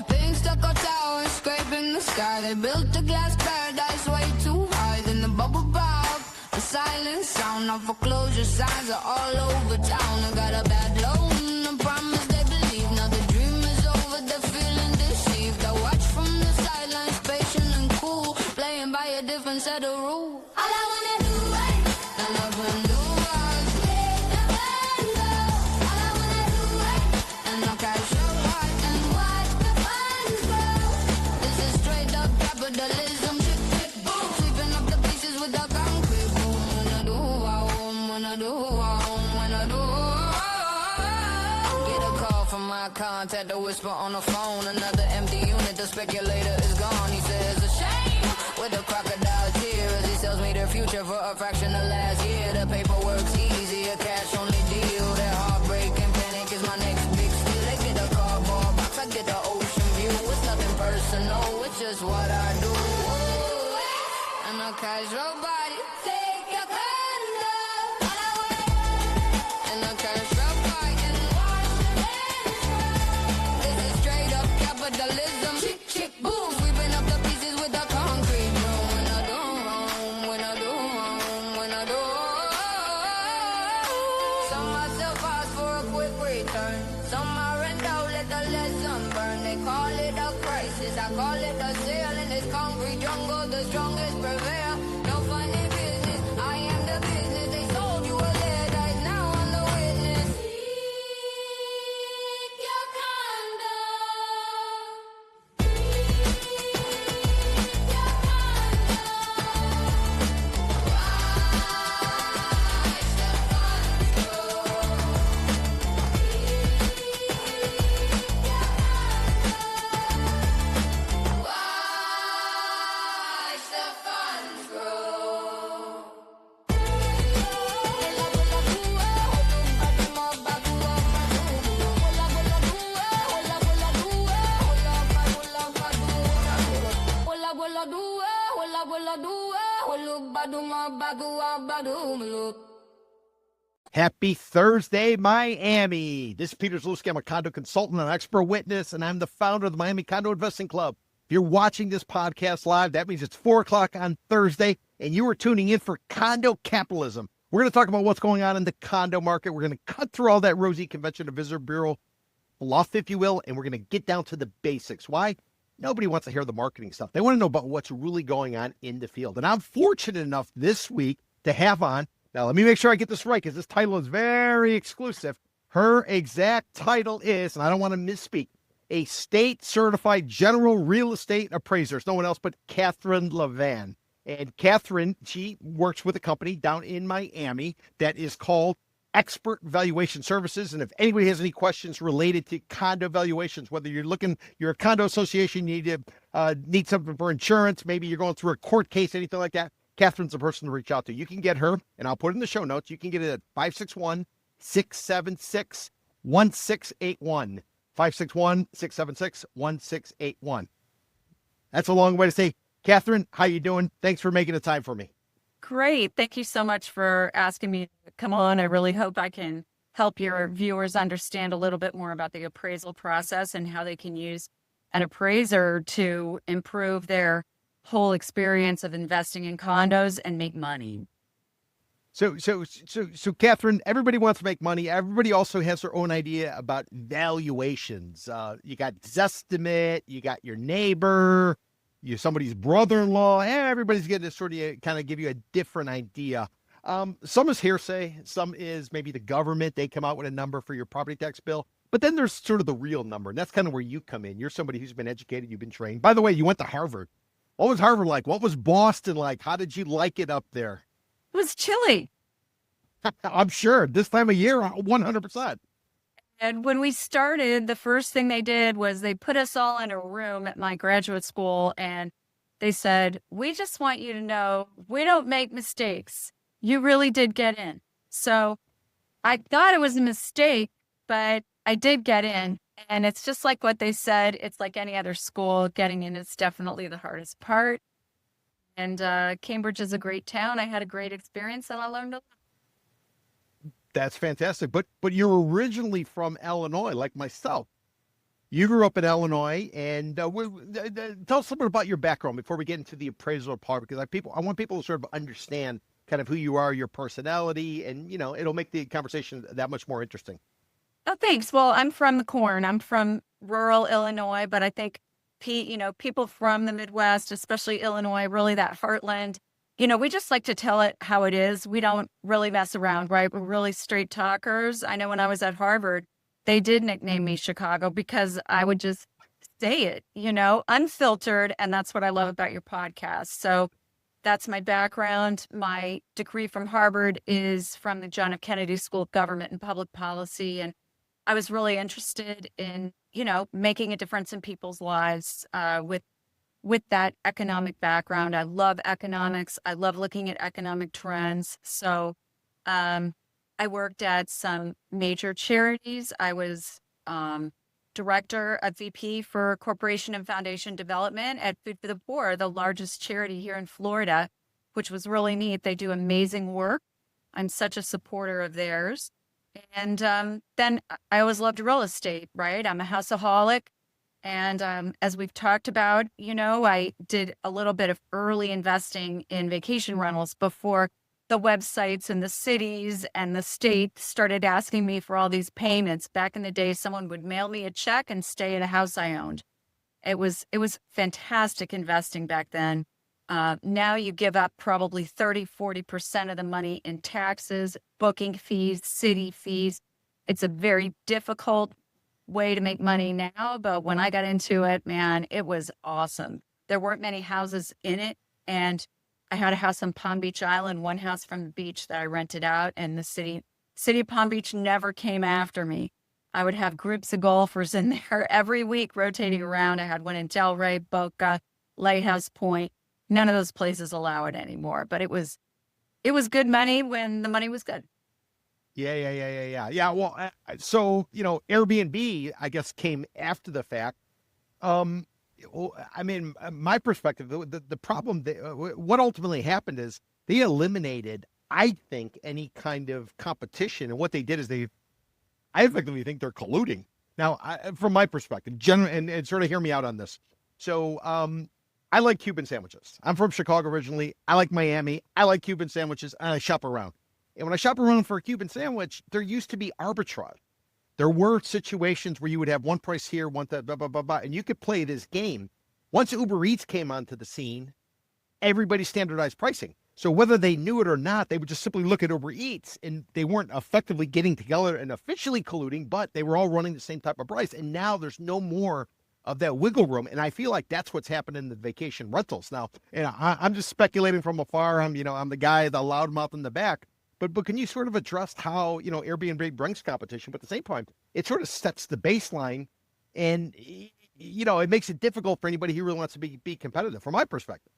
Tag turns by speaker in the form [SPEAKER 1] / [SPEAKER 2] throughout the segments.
[SPEAKER 1] Being stuck on towers, scraping the sky. They built a glass paradise way too high. Then the bubble pop, the silent sound of foreclosure signs are all over town. I got a bad loan, a promise they believe. Now the dream is over, they're feeling deceived. I watch from the sidelines, patient and cool, playing by a different set of rules. All I wanna do is, and I can do is take the window. All I wanna do is, and I'll cash your heart and watch the funds grow. This is straight up capitalism, chick, chick, boom. Sweeping up the pieces with the concrete boom. Wanna do, wanna do, wanna do. Get a call from my contact, a whisper on the phone. Another empty unit, the speculator is gone. He says a shame with a crocodile tears. He sells me their future for a fraction of last year. The paperwork's easy, a cash only deal. That heartbreak and panic is my next big steal. They get a cardboard box, I get the ocean view. It's nothing personal, it's just what I do. And I catch your body, take your condo. And I catch your body and watch the dance floor. This is straight up capitalism, chick, chick, boom. Sweeping up the pieces with the concrete broom. When I do wrong, when I do wrong, when I do. Some myself ask for a quick return. Some I rent out, let the lesson burn. They call it a crisis, I call it a sale. In this concrete jungle, the strongest prevail. No funny business, I am the business. They sold you a lead, now I'm the witness. Seek your condo.
[SPEAKER 2] Happy Thursday, Miami. This is Peter Zalewski. I'm a condo consultant and expert witness, and I'm the founder of the Miami Condo Investing Club. If you're watching this podcast live, that means it's 4 o'clock on Thursday, and you are tuning in for Condo Capitalism. We're going to talk about what's going on in the condo market. We're going to cut through all that rosy Convention and Visitor Bureau fluff, if you will, and we're going to get down to the basics. Why? Nobody wants to hear the marketing stuff. They want to know about what's really going on in the field. And I'm fortunate enough this week to have on, now let me make sure I get this right because this title is very exclusive. Her exact title is, and I don't want to misspeak, a state certified general real estate appraiser. It's no one else but Katherine Lavin. And Katherine, she works with a company down in Miami that is called Expert Valuation Services. And if anybody has any questions related to condo valuations, whether you're a condo association, you need something for insurance, maybe you're going through a court case, anything like that, Katherine's the person to reach out to. You can get her, and I'll put it in the show notes. You can get it at 561-676-1681. 561-676-1681. That's a long way to say, Katherine, how you doing? Thanks for making the time for me.
[SPEAKER 3] Great. Thank you so much for asking me to come on. I really hope I can help your viewers understand a little bit more about the appraisal process and how they can use an appraiser to improve their whole experience of investing in condos and make money.
[SPEAKER 2] So, Katherine, everybody wants to make money. Everybody also has their own idea about valuations. You got Zestimate, you got your neighbor, you somebody's brother-in-law. Everybody's getting to sort of kind of give you a different idea. Some is hearsay. Some is maybe the government. They come out with a number for your property tax bill. But then there's sort of the real number. And that's kind of where you come in. You're somebody who's been educated. You've been trained. By the way, you went to Harvard. What was Harvard like? What was Boston like? How did you like it up there?
[SPEAKER 3] It was chilly.
[SPEAKER 2] I'm sure. This time of year, 100%.
[SPEAKER 3] And when we started, the first thing they did was they put us all in a room at my graduate school, and they said, we just want you to know we don't make mistakes. You really did get in. So I thought it was a mistake but I did get in. And it's just like what they said. It's like any other school. Getting in is definitely the hardest part. And Cambridge is a great town. I had a great experience and I learned a lot.
[SPEAKER 2] That's fantastic. But you're originally from Illinois, like myself. You grew up in Illinois, and tell us a little bit about your background before we get into the appraisal part, because I want people to sort of understand kind of who you are, your personality, and it'll make the conversation that much more interesting.
[SPEAKER 3] Oh, thanks. Well, I'm from the corn. I'm from rural Illinois, but I think, people from the Midwest, especially Illinois, really that heartland, we just like to tell it how it is. We don't really mess around, right? We're really straight talkers. I know when I was at Harvard, they did nickname me Chicago because I would just say it, unfiltered. And that's what I love about your podcast. So that's my background. My degree from Harvard is from the John F. Kennedy School of Government and Public Policy. And I was really interested in, making a difference in people's lives with that economic background. I love economics. I love looking at economic trends. So I worked at some major charities. I was director of VP for Corporation and Foundation Development at Food for the Poor, the largest charity here in Florida, which was really neat. They do amazing work. I'm such a supporter of theirs. And then I always loved real estate, right? I'm a houseaholic. And as we've talked about, I did a little bit of early investing in vacation rentals before the websites and the cities and the state started asking me for all these payments. Back in the day, someone would mail me a check and stay at a house I owned. It was fantastic investing back then. Now you give up probably 30-40% of the money in taxes, booking fees, city fees. It's a very difficult way to make money now, but when I got into it, man, it was awesome. There weren't many houses in it, and I had a house on Palm Beach Island, one house from the beach that I rented out, and the city of Palm Beach never came after me. I would have groups of golfers in there every week rotating around. I had one in Delray, Boca, Lighthouse Point. None of those places allow it anymore, but it was good money when the money was good.
[SPEAKER 2] Yeah. Well, so, Airbnb, I guess, came after the fact. I mean, my perspective, the problem, what ultimately happened is they eliminated, I think, any kind of competition. And what they did is I effectively think they're colluding. Now, from my perspective, and sort of hear me out on this. So I like Cuban sandwiches. I'm from Chicago originally. I like Miami. I like Cuban sandwiches, and I shop around. And when I shop around for a Cuban sandwich, there used to be arbitrage. There were situations where you would have one price here, one that blah, blah, blah, blah, and you could play this game. Once Uber Eats came onto the scene, everybody standardized pricing. So whether they knew it or not, they would just simply look at Uber Eats, and they weren't effectively getting together and officially colluding, but they were all running the same type of price. And now there's no more of that wiggle room. And I feel like that's what's happened in the vacation rentals. Now, I'm just speculating from afar. I'm the guy, the loudmouth in the back. But can you sort of address how, Airbnb brings competition, but at the same time, it sort of sets the baseline, and, it makes it difficult for anybody who really wants to be competitive, from my perspective.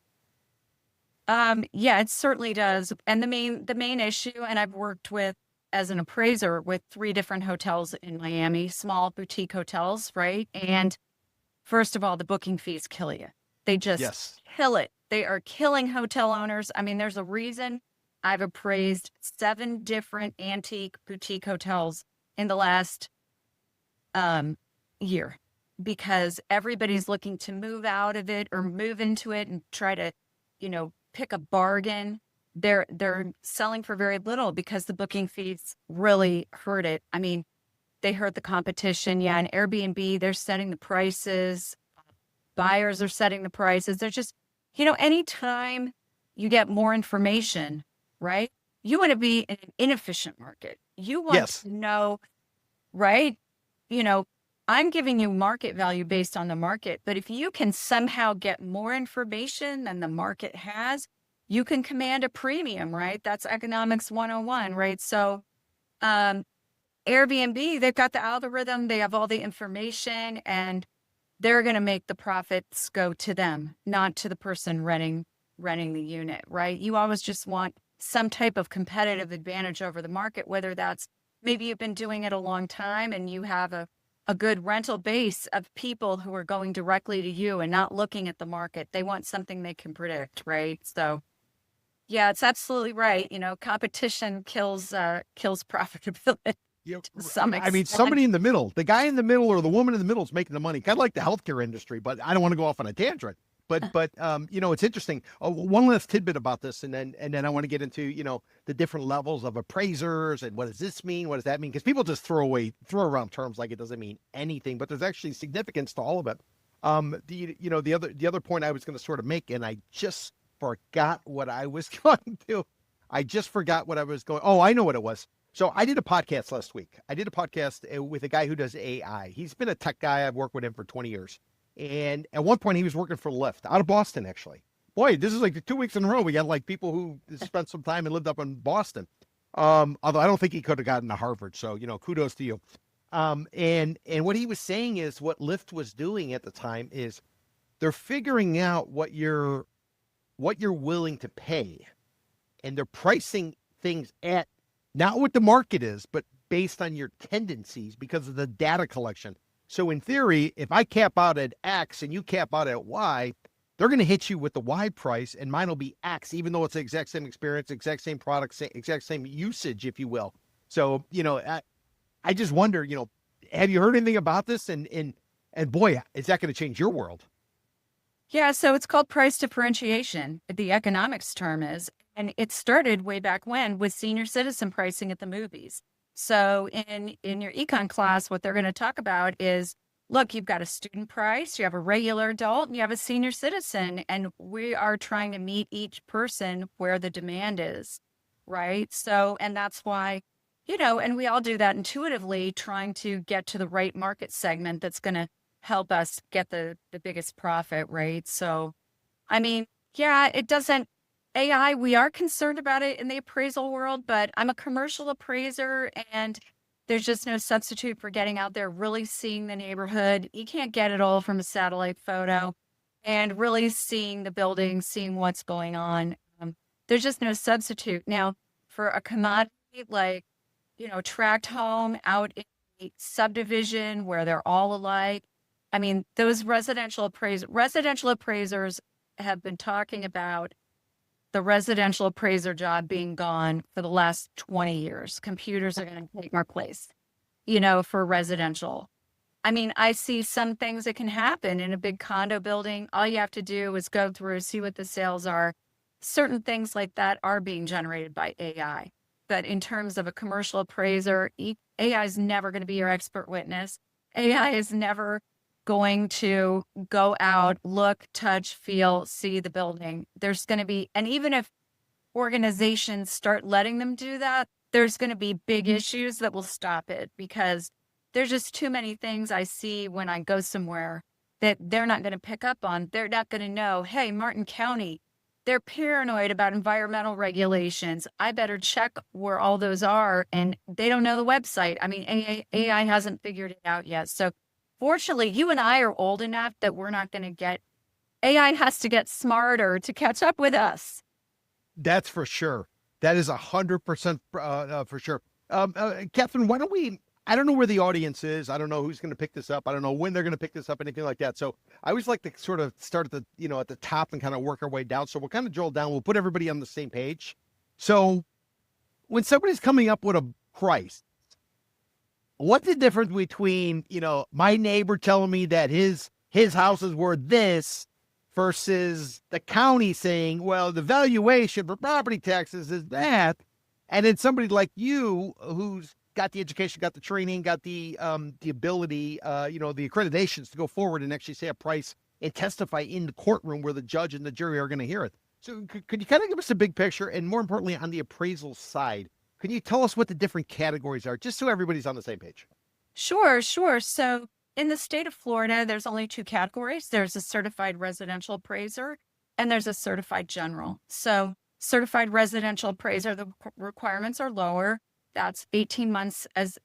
[SPEAKER 3] Yeah, it certainly does. And the main issue, and I've worked as an appraiser with 3 different hotels in Miami, small boutique hotels, right? And first of all, the booking fees kill you. They just kill it. They are killing hotel owners. I mean, there's a reason I've appraised 7 different antique boutique hotels in the last year, because everybody's looking to move out of it or move into it and try to, pick a bargain. They're selling for very little because the booking fees really hurt it. I mean, they hurt the competition. Yeah, and Airbnb, they're setting the prices. Buyers are setting the prices. They're just, anytime you get more information, right? You want to be in an inefficient market. You want to know, right? I'm giving you market value based on the market, but if you can somehow get more information than the market has, you can command a premium, right? That's economics 101, right? So Airbnb, they've got the algorithm, they have all the information, and they're going to make the profits go to them, not to the person renting the unit, right? You always just want some type of competitive advantage over the market, whether that's maybe you've been doing it a long time and you have a good rental base of people who are going directly to you and not looking at the market. They want something they can predict, right? So yeah, it's absolutely right. Competition kills profitability to some
[SPEAKER 2] I mean,
[SPEAKER 3] extent.
[SPEAKER 2] somebody in the middle, the guy in the middle or the woman in the middle is making the money. Kind of like the healthcare industry, but I don't want to go off on a tangent. But it's interesting. One last tidbit about this, and then I want to get into the different levels of appraisers and what does this mean? What does that mean? Because people just throw around terms like it doesn't mean anything, but there's actually significance to all of it. The other point I was going to sort of make, and I just forgot what I was going to. I just forgot what I was going. Oh, I know what it was. So I did a podcast last week. I did a podcast with a guy who does AI. He's been a tech guy. I've worked with him for 20 years. And at one point he was working for Lyft out of Boston, actually. Boy, this is like the 2 weeks in a row. We got like people who spent some time and lived up in Boston. Although I don't think he could have gotten to Harvard. So, kudos to you. And what he was saying is what Lyft was doing at the time is they're figuring out what you're willing to pay. And they're pricing things at not what the market is, but based on your tendencies because of the data collection. So in theory, if I cap out at X and you cap out at Y, they're going to hit you with the Y price and mine will be X, even though it's the exact same experience, exact same product, exact same usage, if you will. So, I just wonder, have you heard anything about this? And boy, is that going to change your world?
[SPEAKER 3] Yeah, so it's called price differentiation. The economics term is, and it started way back when with senior citizen pricing at the movies. So in your econ class, what they're going to talk about is, look, you've got a student price, you have a regular adult, and you have a senior citizen, and we are trying to meet each person where the demand is, right? So, and that's why, and we all do that intuitively, trying to get to the right market segment that's going to help us get the biggest profit, right? So, I mean, yeah, it doesn't, AI, we are concerned about it in the appraisal world, but I'm a commercial appraiser and there's just no substitute for getting out there, really seeing the neighborhood. You can't get it all from a satellite photo and really seeing the building, seeing what's going on. There's just no substitute. Now, for a commodity like, tract home out in a subdivision where they're all alike, I mean, those residential appraisers have been talking about the residential appraiser job being gone for the last 20 years. Computers are going to take our place, for residential. I mean, I see some things that can happen in a big condo building. All you have to do is go through, see what the sales are. Certain things like that are being generated by AI. But in terms of a commercial appraiser, AI is never going to be your expert witness. AI is never going to go out, look, touch, feel, see the building. There's going to be, and even if organizations start letting them do that, there's going to be big issues that will stop it because there's just too many things I see when I go somewhere that they're not going to pick up on. They're not going to know, hey, Martin County, they're paranoid about environmental regulations. I better check where all those are. And they don't know the website. I mean, AI hasn't figured it out yet. So fortunately, you and I are old enough that we're not going to get, AI has to get smarter to catch up with us.
[SPEAKER 2] That's for sure. That is 100% for sure. Katherine, why don't we, I don't know where the audience is. I don't know who's going to pick this up. I don't know when they're going to pick this up, anything like that. So I always like to sort of start at the, at the top and kind of work our way down. So we'll kind of drill down. We'll put everybody on the same page. So when somebody's coming up with a price, what's the difference between, my neighbor telling me that his house is worth this versus the county saying, well, the valuation for property taxes is that. And then somebody like you who's got the education, got the training, got the ability, the accreditations to go forward and actually say a price and testify in the courtroom where the judge and the jury are going to hear it. So could you kind of give us a big picture? And more importantly, on the appraisal side, can you tell us what the different categories are, just so everybody's on the same page?
[SPEAKER 3] Sure. So in the state of Florida, there's only two categories. There's a certified residential appraiser and there's a certified general. So certified residential appraiser, the requirements are lower. That's 18 months as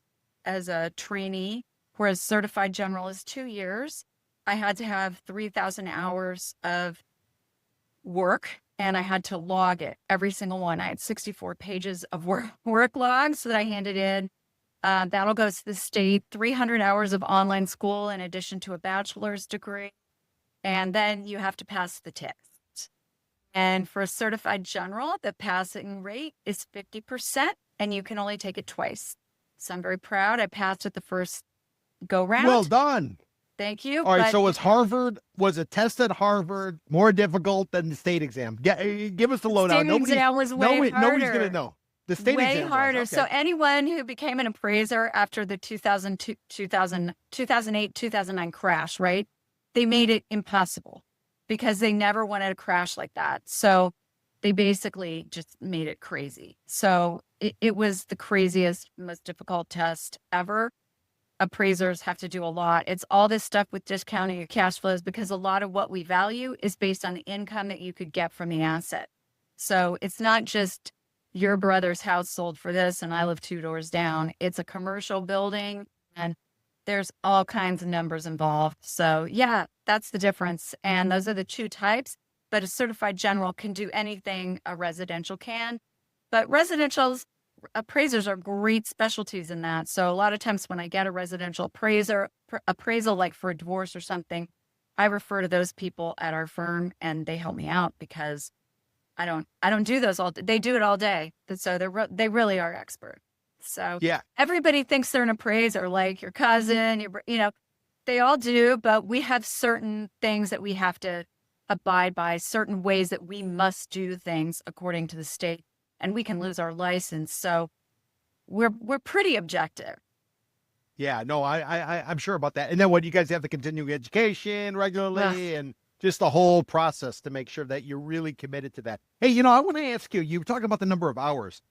[SPEAKER 3] a trainee, whereas certified general is 2 years. I had to have 3,000 hours of work and I had to log it, every single one. I had 64 pages of work logs that I handed in. That'll go to the state, 300 hours of online school in addition to a bachelor's degree. And then you have to pass the test. And for a certified general, the passing rate is 50%, and you can only take it twice. So I'm very proud. I passed it the first go round.
[SPEAKER 2] Well done.
[SPEAKER 3] Thank you.
[SPEAKER 2] All right. So was a test at Harvard more difficult than the state exam? Give us the lowdown.
[SPEAKER 3] The state exam was way harder.
[SPEAKER 2] Nobody's going to know. The state
[SPEAKER 3] way
[SPEAKER 2] exam
[SPEAKER 3] harder.
[SPEAKER 2] was.
[SPEAKER 3] Okay. So anyone who became an appraiser after the 2008, 2009 crash, right? They made it impossible because they never wanted a crash like that. So they basically just made it crazy. So it was the craziest, most difficult test ever. Appraisers have to do a lot. It's all this stuff with discounting your cash flows because a lot of what we value is based on the income that you could get from the asset. So it's not just your brother's house sold for this and I live 2 doors down. It's a commercial building and there's all kinds of numbers involved. So yeah, that's the difference. And those are the 2 types. But a certified general can do anything a residential can. But appraisers are great specialties in that. So a lot of times when I get a residential appraisal, like for a divorce or something, I refer to those people at our firm and they help me out because I don't do those all day. They do it all day. So they really are expert. So
[SPEAKER 2] yeah,
[SPEAKER 3] everybody thinks they're an appraiser, like your cousin, they all do, but we have certain things that we have to abide by, certain ways that we must do things according to the state, and we can lose our license. So we're pretty objective.
[SPEAKER 2] Yeah, no, I'm sure about that. And then what, you guys have the continuing education regularly and just the whole process to make sure that you're really committed to that. Hey, I want to ask you were talking about the number of hours.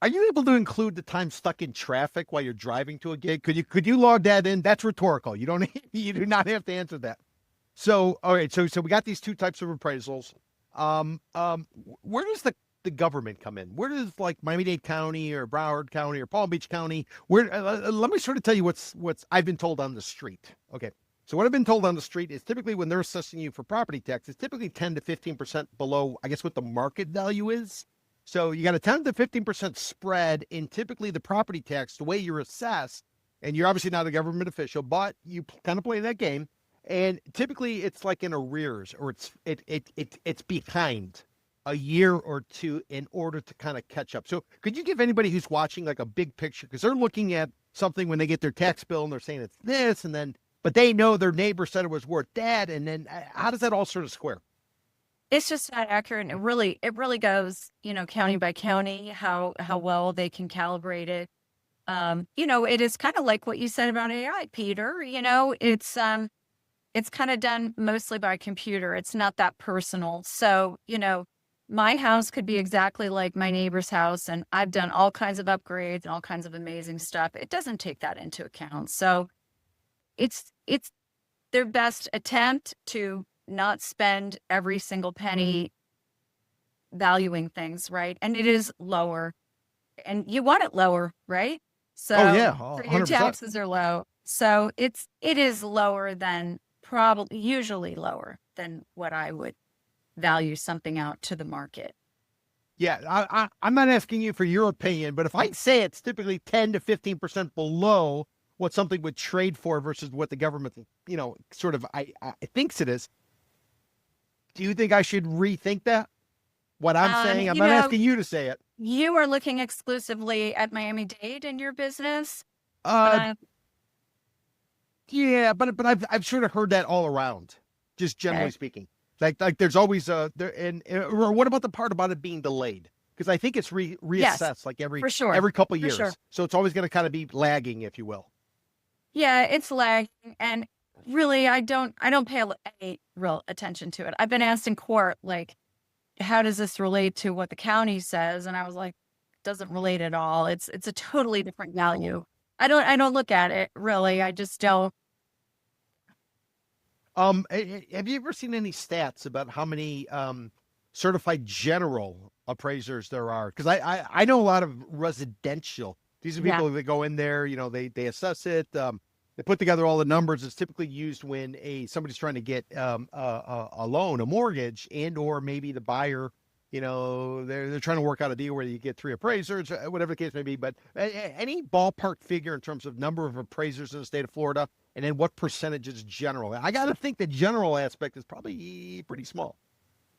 [SPEAKER 2] Are you able to include the time stuck in traffic while you're driving to a gig? Could you log that in? That's rhetorical. You do not have to answer that. So, all right. So we got these 2 types of appraisals. Where does the government come in? Where does like Miami-Dade County or Broward County or Palm Beach County? Where? Let me sort of tell you what's I've been told on the street. Okay. So what I've been told on the street is typically when they're assessing you for property tax, it's typically 10 to 15% below, I guess, what the market value is. So you got a 10 to 15% spread in typically the property tax, the way you're assessed, and you're obviously not a government official, but you kind of play that game. And typically it's like in arrears, or it's behind a year or 2 in order to kind of catch up. So could you give anybody who's watching like a big picture? Because they're looking at something when they get their tax bill and they're saying it's this, but they know their neighbor said it was worth that. And then how does that all sort of square?
[SPEAKER 3] It's just not accurate. And it really goes, county by county, how well they can calibrate it. It is kind of like what you said about AI, Peter. It's kind of done mostly by computer. It's not that personal. So, my house could be exactly like my neighbor's house, and I've done all kinds of upgrades and all kinds of amazing stuff. It doesn't take that into account. So it's their best attempt to not spend every single penny valuing things, right? And it is lower. And you want it lower, right? So your taxes are low. So it is lower than usually lower than what I would value something out to the market.
[SPEAKER 2] Yeah, I'm not asking you for your opinion, but if I say it's typically 10 to 15% below what something would trade for versus what the government, sort of I thinks it is, do you think I should rethink that? What I'm saying? I'm not asking you to say it.
[SPEAKER 3] You are looking exclusively at Miami-Dade in your business?
[SPEAKER 2] Yeah, but I've sort of heard that all around, just generally speaking. Like there's always or what about the part about it being delayed? Because I think it's reassessed like every couple years. Sure. So it's always going to kind of be lagging, if you will. Yeah,
[SPEAKER 3] it's lagging, and really I don't pay any real attention to it. I've been asked in court, like, how does this relate to what the county says? And I was like, it doesn't relate at all. It's a totally different value. I don't look at it really. I just don't.
[SPEAKER 2] Have you ever seen any stats about how many certified general appraisers there are? Because I know a lot of residential. These are people that go in there, they assess it. They put together all the numbers. It's typically used when somebody's trying to get a loan, a mortgage, and or maybe the buyer, they're trying to work out a deal where you get 3 appraisers, whatever the case may be. But any ballpark figure in terms of number of appraisers in the state of Florida, and then what percentage is general? I got to think the general aspect is probably pretty small.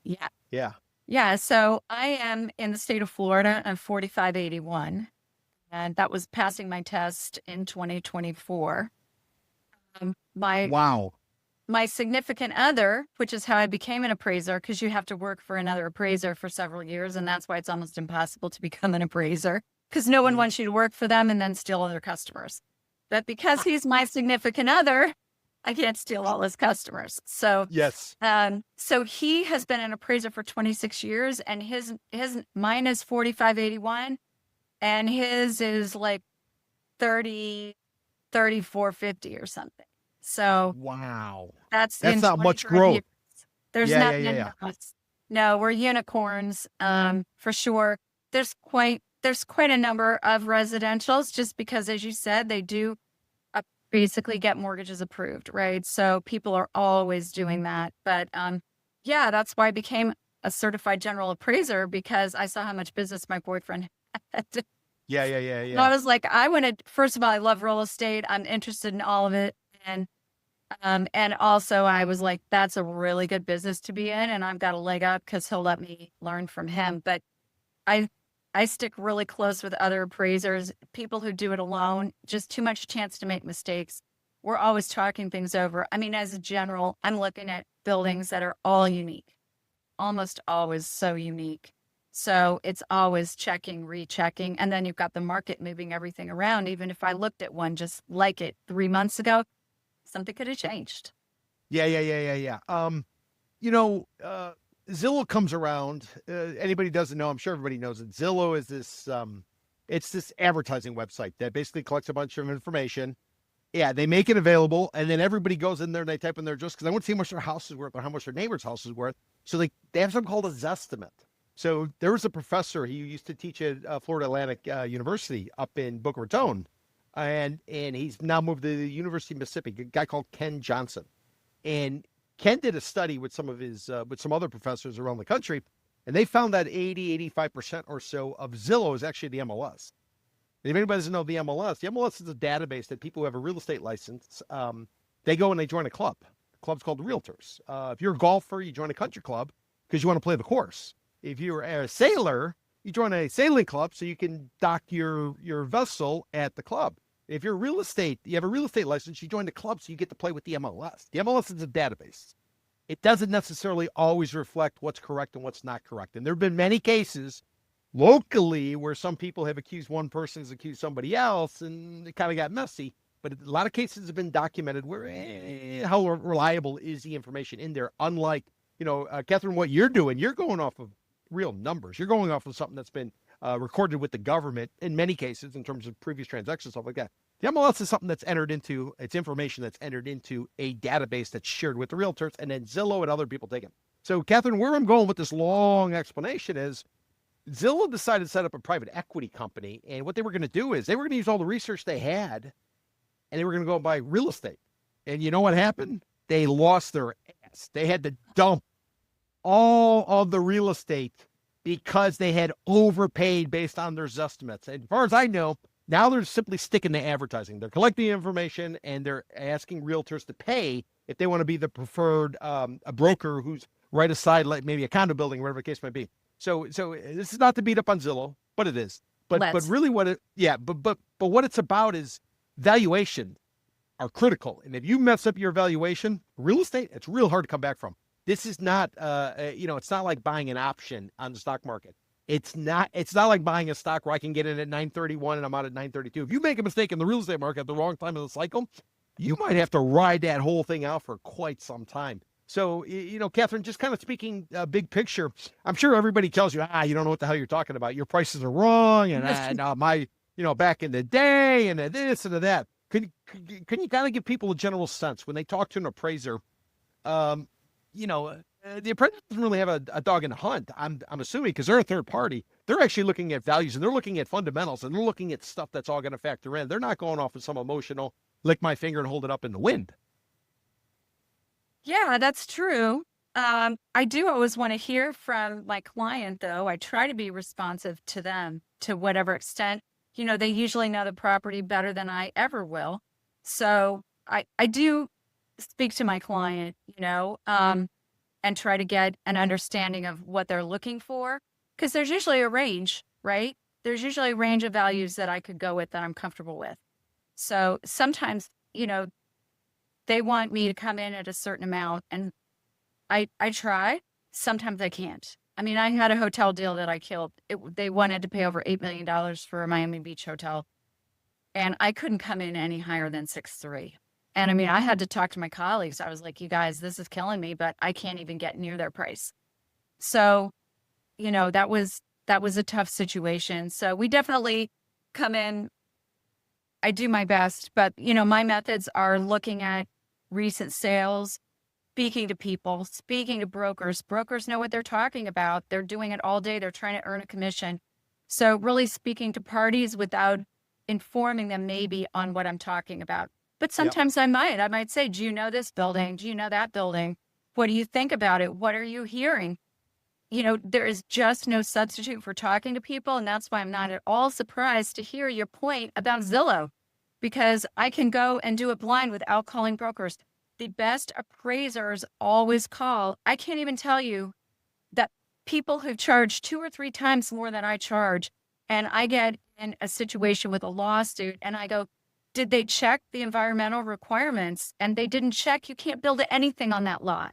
[SPEAKER 3] Yeah.
[SPEAKER 2] Yeah.
[SPEAKER 3] Yeah. So I am in the state of Florida. I'm 4581, and that was passing my test in 2024.
[SPEAKER 2] Wow.
[SPEAKER 3] My significant other, which is how I became an appraiser, because you have to work for another appraiser for several years, and that's why it's almost impossible to become an appraiser, because no one wants you to work for them and then steal other customers. But because he's my significant other, I can't steal all his customers. So
[SPEAKER 2] yes.
[SPEAKER 3] So he has been an appraiser for 26 years, and mine is 4581, and his is like 3450 or something. So
[SPEAKER 2] wow,
[SPEAKER 3] that's
[SPEAKER 2] not much growth.
[SPEAKER 3] Years. There's no, we're unicorns for sure. There's quite a number of residentials, just because, as you said, they do basically get mortgages approved, right? So people are always doing that. But that's why I became a certified general appraiser, because I saw how much business my boyfriend had.
[SPEAKER 2] Yeah.
[SPEAKER 3] And I was like, first of all, I love real estate. I'm interested in all of it. And also I was like, that's a really good business to be in, and I've got a leg up because he'll let me learn from him. But I stick really close with other appraisers, people who do it alone, just too much chance to make mistakes. We're always talking things over. I mean, as a general, I'm looking at buildings that are all unique, almost always so unique. So it's always checking, rechecking, and then you've got the market moving everything around. Even if I looked at one just like it 3 months ago, something could have changed.
[SPEAKER 2] Yeah. Zillow comes around. Anybody doesn't know, I'm sure everybody knows it. Zillow is this, it's this advertising website that basically collects a bunch of information. Yeah, they make it available, and then everybody goes in there and they type in their address because I want to see how much their house is worth or how much their neighbor's house is worth. So they have something called a Zestimate. So there was a professor, he used to teach at Florida Atlantic University up in Boca Raton. And he's now moved to the University of Mississippi, a guy called Ken Johnson. And Ken did a study with some of his, with some other professors around the country, and they found that 85% or so of Zillow is actually the MLS. And if anybody doesn't know the MLS is a database that people who have a real estate license, they go and they join a club. The club's called Realtors. If you're a golfer, you join a country club because you want to play the course. If you're a sailor, you join a sailing club so you can dock your vessel at the club. If you're you have a real estate license, you join the club so you get to play with the MLS. The MLS is a database. It doesn't necessarily always reflect what's correct and what's not correct. And there have been many cases locally where some people have accused one person has accused somebody else, and it kind of got messy. But a lot of cases have been documented where how reliable is the information in there? Unlike, Katherine, what you're doing, you're going off of real numbers. You're going off of something that's been recorded with the government in many cases in terms of previous transactions, stuff like that. The MLS is something that's it's information that's entered into a database that's shared with the realtors, and then Zillow and other people take it. So, Katherine, where I'm going with this long explanation is Zillow decided to set up a private equity company, and what they were going to do is they were going to use all the research they had, and they were going to go and buy real estate. And you know what happened? They lost their ass. They had to dump all of the real estate because they had overpaid based on their estimates. And as far as I know, now they're simply sticking to advertising. They're collecting information, and they're asking realtors to pay if they want to be the preferred a broker who's right aside, like maybe a condo building, whatever the case might be. So this is not to beat up on Zillow, but it is. But really what what it's about is valuation are critical. And if you mess up your valuation, real estate, it's real hard to come back from. This is not, it's not like buying an option on the stock market. It's not like buying a stock where I can get in at 931 and I'm out at 932. If you make a mistake in the real estate market at the wrong time of the cycle, you might have to ride that whole thing out for quite some time. So, Katherine, just kind of speaking big picture, I'm sure everybody tells you, you don't know what the hell you're talking about. Your prices are wrong. And back in the day and this and that. Can you kind of give people a general sense when they talk to an appraiser, the appraiser doesn't really have a dog in the hunt, I'm assuming, because they're a third party. They're actually looking at values, and they're looking at fundamentals, and they're looking at stuff that's all going to factor in. They're not going off of some emotional, lick my finger and hold it up in the wind.
[SPEAKER 3] Yeah, that's true. I do always want to hear from my client, though. I try to be responsive to them to whatever extent. They usually know the property better than I ever will. So I do speak to my client, and try to get an understanding of what they're looking for. Because there's usually a range, right? There's usually a range of values that I could go with that I'm comfortable with. So sometimes, they want me to come in at a certain amount, and I try. Sometimes I can't. I mean, I had a hotel deal that I killed. They wanted to pay over $8 million for a Miami Beach hotel, and I couldn't come in any higher than 6.3. And I mean, I had to talk to my colleagues. I was like, you guys, this is killing me, but I can't even get near their price. So, that was a tough situation. So we definitely come in. I do my best, but my methods are looking at recent sales, speaking to people, speaking to brokers. Brokers know what they're talking about. They're doing it all day. They're trying to earn a commission. So really speaking to parties without informing them maybe on what I'm talking about. But sometimes I might say, do you know this building? Do you know that building? What do you think about it? What are you hearing? There is just no substitute for talking to people. And that's why I'm not at all surprised to hear your point about Zillow, because I can go and do it blind without calling brokers. The best appraisers always call. I can't even tell you that people who charge 2 or 3 times more than I charge, and I get in a situation with a lawsuit and I go, did they check the environmental requirements? And they didn't check. You can't build anything on that lot.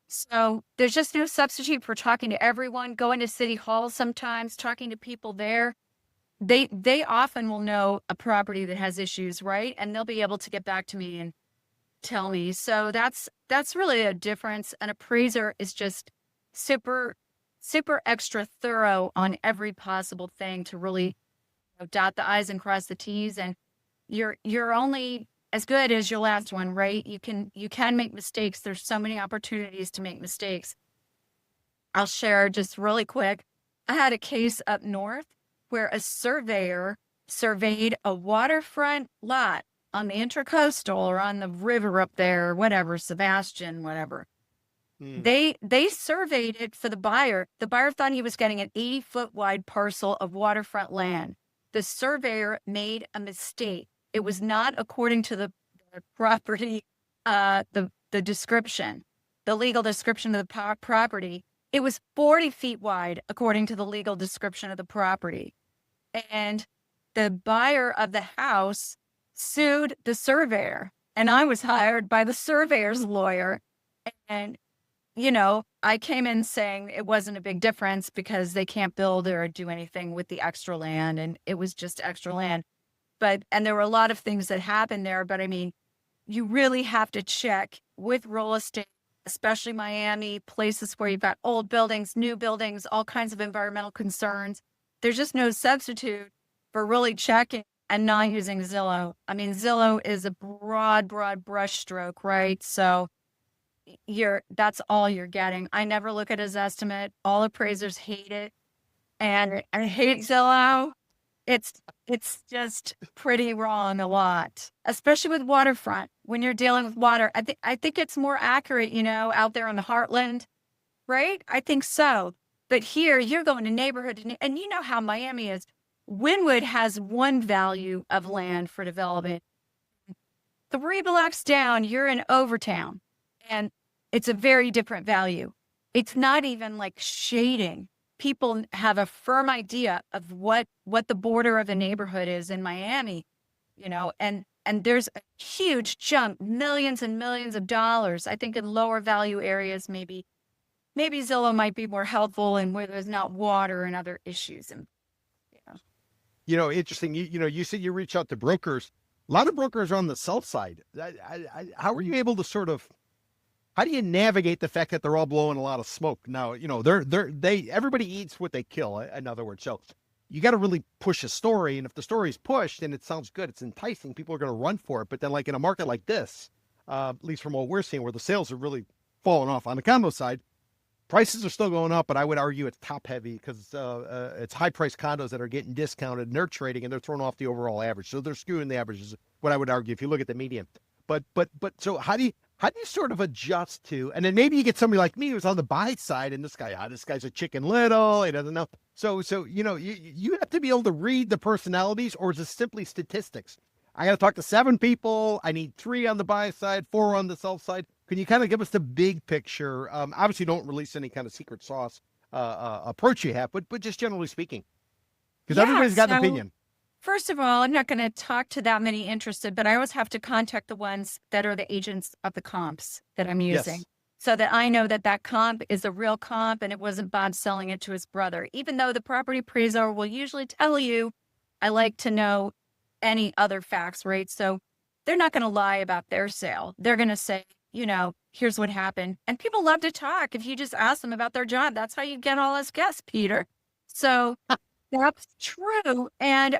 [SPEAKER 3] So there's just no substitute for talking to everyone, going to City Hall sometimes, talking to people there. They often will know a property that has issues, right? And they'll be able to get back to me and tell me. So that's really a difference. An appraiser is just super, super extra thorough on every possible thing to really dot the I's and cross the T's. And you're only as good as your last one, right? You can make mistakes. There's so many opportunities to make mistakes. I'll share just really quick. I had a case up north where a surveyor surveyed a waterfront lot on the Intracoastal or on the river up there, or whatever, Sebastian, whatever. They surveyed it for the buyer. The buyer thought he was getting an 80-foot wide parcel of waterfront land. The surveyor made a mistake. It was not according to the property, the description, the legal description of the property. It was 40 feet wide according to the legal description of the property. And the buyer of the house sued the surveyor, and I was hired by the surveyor's lawyer. And, I came in saying it wasn't a big difference because they can't build or do anything with the extra land, and it was just extra land. And there were a lot of things that happened there, but I mean, you really have to check with real estate, especially Miami, places where you've got old buildings, new buildings, all kinds of environmental concerns. There's just no substitute for really checking and not using Zillow. I mean, Zillow is a broad brushstroke, right? So that's all you're getting. I never look at his estimate. All appraisers hate it. And I hate Zillow. It's just pretty wrong a lot, especially with waterfront. When you're dealing with water, I think it's more accurate, out there in the heartland, right? I think so. But here you're going to neighborhood, and you know how Miami is. Wynwood has one value of land for development. 3 blocks down, you're in Overtown, and it's a very different value. It's not even like shading. People have a firm idea of what the border of a neighborhood is in Miami, and there's a huge jump, millions and millions of dollars. I think in lower value areas, maybe Zillow might be more helpful, and where there's not water and other issues. And
[SPEAKER 2] interesting. You said you reach out to brokers. A lot of brokers are on the sell side. How are you able to how do you navigate the fact that they're all blowing a lot of smoke? Now, everybody eats what they kill, in other words. So you got to really push a story. And if the story is pushed and it sounds good, it's enticing, people are going to run for it. But then like in a market like this, at least from what we're seeing, where the sales are really falling off on the condo side, prices are still going up, but I would argue it's top heavy because it's high priced condos that are getting discounted and they're trading and they're throwing off the overall average. So they're skewing the averages, what I would argue if you look at the median. But so how do How do you sort of adjust to, and then maybe you get somebody like me who's on the buy side and this guy's a chicken little, he doesn't know. So, you have to be able to read the personalities, or is it simply statistics? I got to talk to 7 people. I need 3 on the buy side, 4 on the sell side. Can you kind of give us the big picture? Obviously don't release any kind of secret sauce, approach you have, but just generally speaking, because everybody's got an opinion.
[SPEAKER 3] First of all, I'm not going to talk to that many interested, but I always have to contact the ones that are the agents of the comps that I'm using.
[SPEAKER 2] Yes.
[SPEAKER 3] So that I know that that comp is a real comp and it wasn't Bob selling it to his brother. Even though the property appraiser will usually tell you, I like to know any other facts, right? So they're not going to lie about their sale. They're going to say, here's what happened. And people love to talk. If you just ask them about their job, that's how you get all us guests, Peter. So that's true. And,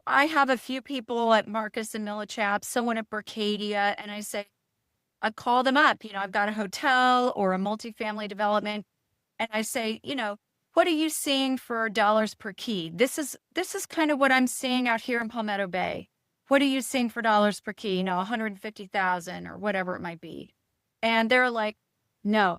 [SPEAKER 3] I have a few people at Marcus and Millichap, someone at Bercadia, and I call them up. I've got a hotel or a multifamily development, and I say, what are you seeing for dollars per key? This is kind of what I'm seeing out here in Palmetto Bay. What are you seeing for dollars per key? 150,000 or whatever it might be. And they're like, no,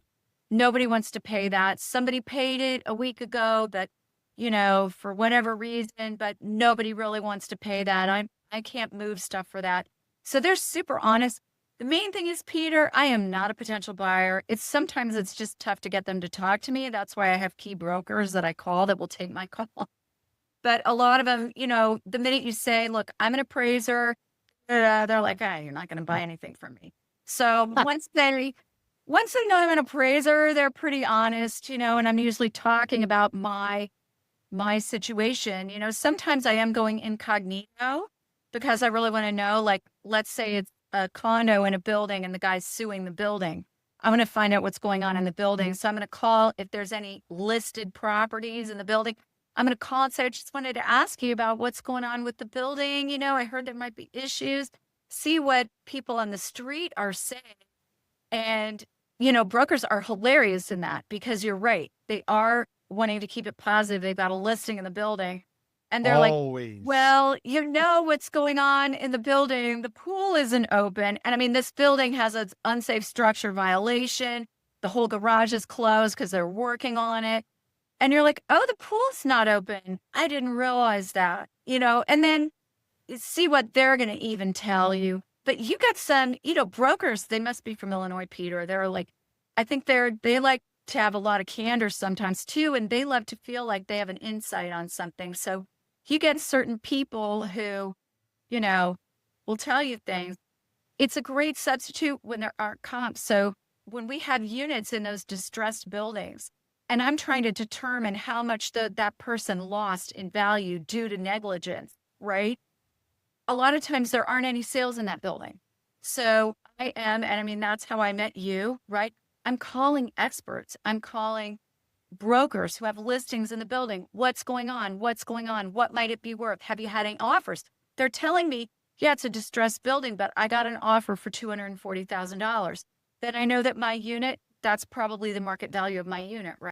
[SPEAKER 3] nobody wants to pay that. Somebody paid it a week ago that, for whatever reason, but nobody really wants to pay that. I can't move stuff for that. So they're super honest. The main thing is, Peter, I am not a potential buyer. Sometimes it's just tough to get them to talk to me. That's why I have key brokers that I call that will take my call. But a lot of them, the minute you say, look, I'm an appraiser, they're like, you're not going to buy anything from me. So once they know I'm an appraiser, they're pretty honest, and I'm usually talking about my situation. Sometimes I am going incognito because I really want to know, like, let's say it's a condo in a building and the guy's suing the building. I'm going to find out what's going on in the building. So I'm going to call if there's any listed properties in the building. I'm going to call and say, I just wanted to ask you about what's going on with the building. I heard there might be issues. See what people on the street are saying. And, brokers are hilarious in that because you're right. They are wanting to keep it positive. They've got a listing in the building. And they're
[SPEAKER 2] Always.
[SPEAKER 3] like, well, what's going on in the building. The pool isn't open. And this building has an unsafe structure violation. The whole garage is closed because they're working on it. And you're like, oh, the pool's not open. I didn't realize that, and then see what they're going to even tell you. But you got some, brokers, they must be from Illinois, Peter. They're like, I think they like to have a lot of candor sometimes too. And they love to feel like they have an insight on something. So you get certain people who, will tell you things. It's a great substitute when there aren't comps. So when we have units in those distressed buildings, and I'm trying to determine how much that person lost in value due to negligence, right? A lot of times there aren't any sales in that building. So that's how I met you, right? I'm calling experts. I'm calling brokers who have listings in the building. What's going on? What's going on? What might it be worth? Have you had any offers? They're telling me, yeah, it's a distressed building, but I got an offer for $240,000. Then I know that my unit, that's probably the market value of my unit, right?